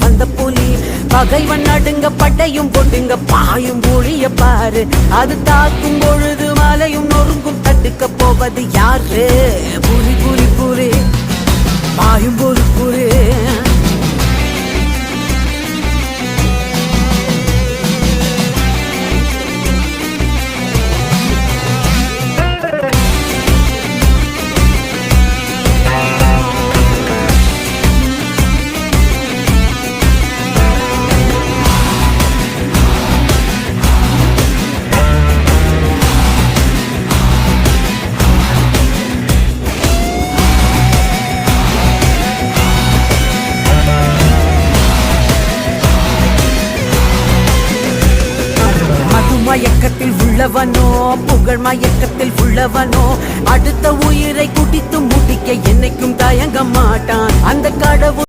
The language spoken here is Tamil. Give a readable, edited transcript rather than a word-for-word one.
வந்த புலி. பகைவன் நடுங்க பட்டையும் போட்டுங்க பாயும் புலிய பாரு. அது தாக்கும் பொழுது மலையும் நொறுங்கும் தடுக்க போவது யாரு? புலி புலி புலி பாயும் புலி புலி. மயக்கத்தில் உள்ளவனோ புகழ் மயக்கத்தில் உள்ளவனோ அடுத்த உயிரை குடித்து முடிக்க என்னைக்கும் தயங்க மாட்டான் அந்த கடவுள்.